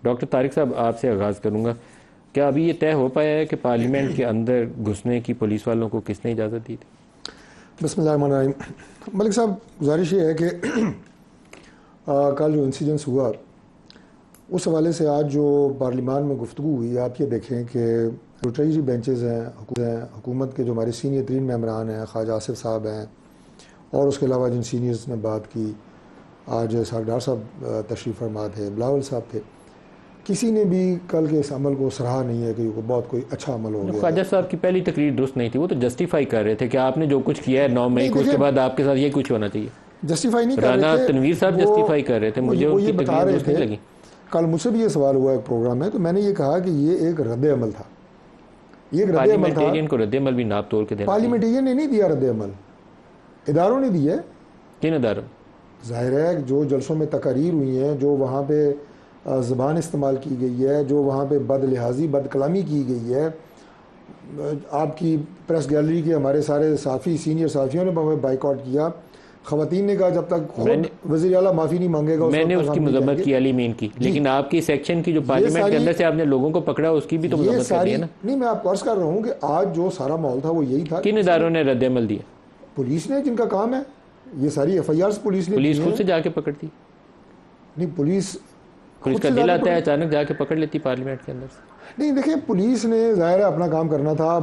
Doctor Tariq صاحب آپ سے آغاز کروں گا. کیا ابھی یہ طے ہو پایا ہے کہ پارلیمنٹ کے اندر گھسنے کی پولیس والوں کو کس نے اجازت دی تھی؟ بسم اللہ الرحمن الرحیم. ملک صاحب گزارش یہ ہے کہ کل جو انسیڈنس ہوا اس حوالے سے آج جو پارلیمان میں گفتگو ہوئی، آپ یہ دیکھیں کہ جو ٹریجری بینچز ہیں حکومت کے جو ہمارے سینئر ترین ممبران ہیں، خواجہ آصف صاحب ہیں، اور اس کے علاوہ جن سینئرز نے بات کی، آج ساگڈار صاحب تشریف فرما تھے، بلاول صاحب تھے، کسی نے بھی کل کے اس عمل کو سراہا نہیں ہے کہ یہ بہت کوئی اچھا عمل ہو گیا. خواجہ صاحب کی پہلی تقریر درست نہیں تھی، وہ تو جسٹیفائی کر رہے تھے کہ آپ نے جو کچھ کیا ہے 9 مئی کو، اس کے بعد آپ کے ساتھ یہ کچھ ہونا چاہیے. جسٹیفائی نہیں کر رہے رانا تھے، تنویر صاحب جسٹیفائی کر رہے تھے، مجھے ان کی بتا تقریر رہے درست نہیں تھے. لگی. کل مجھ سے بھی یہ سوال ہوا ایک پروگرام میں، تو میں نے یہ کہا کہ یہ ایک رد عمل تھا. یہ ایک رد عمل تھا. پارلیمنٹیرین کو رد عمل بھی ناپ توڑ کے دینا. پارلیمنٹیرین نے نہیں دیا رد عمل، اداروں نے دیا. کن اداروں؟ ظاہر ہے جو جلسوں میں تقاریر ہوئی ہیں، جو وہاں پہ زبان استعمال کی گئی ہے، جو وہاں پہ بد لحاظی بد کلامی کی گئی ہے. آپ کی پریس گیلری کے ہمارے سارے صحافی سینئر صحافیوں نے بائیکاٹ کیا. خواتین نے کہا جب تک خود وزیر اعلیٰ معافی نہیں مانگے گا. میں نے اس کی مذمت کی، علی مین کی، لیکن آپ کی سیکشن کی جو پارلیمنٹ کے اندر سے آپ نے لوگوں کو پکڑا اس کی بھی تو مذمت کرنی ہے نا. نہیں، میں آپ کو عرض کر رہا ہوں کہ آج جو سارا ماحول تھا وہ یہی تھا. کن اداروں نے رد عمل دیا؟ پولیس نے، جن کا کام ہے یہ ساری ایف آئی آرز پولیس نے. پولیس خود سے جا کے پکڑتی؟ نہیں، پولیس کا دل آتا ہے اچانک جا کے پکڑ لیتی پارلیمنٹ کے اندر سے. نہیں دیکھیں، پولیس نے ظاہر ہے اپنا کام کرنا تھا.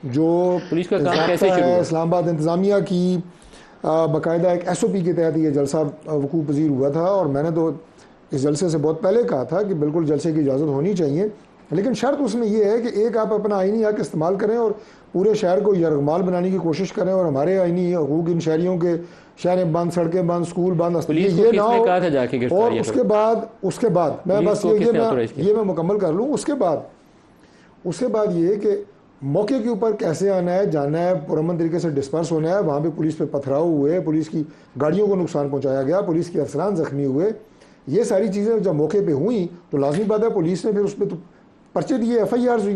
جو پولیس کا کام کیسے شروع ہوا؟ اسلام آباد انتظامیہ کی باقاعدہ ایک ایس او پی کے تحت یہ جلسہ وقوع پذیر ہوا تھا، اور میں نے تو اس جلسے سے بہت پہلے کہا تھا کہ بالکل جلسے کی اجازت ہونی چاہیے، لیکن شرط اس میں یہ ہے کہ ایک آپ اپنا آئینی حق استعمال کریں اور پورے شہر کو یرغمال بنانے کی کوشش کریں، اور ہمارے آئینی حقوق ان شہریوں کے، شہریں بند، سڑکیں بند، اسکول بند، یہ نہ ہو. اور اس کے بعد میں بس یہ میں مکمل کر لوں. اس کے بعد یہ ہے کہ موقع کے اوپر کیسے آنا ہے، جانا ہے، پرامن طریقے سے ڈسپرس ہونا ہے. وہاں پہ پولیس پہ پتھراؤ ہوئے، پولیس کی گاڑیوں کو نقصان پہنچایا گیا، پولیس کے افسران زخمی ہوئے. یہ ساری چیزیں جب موقع پہ ہوئیں تو لازمی بات ہے پولیس نے پھر اس پہ پرچے دیے، ایف آئی آرز ہوئی.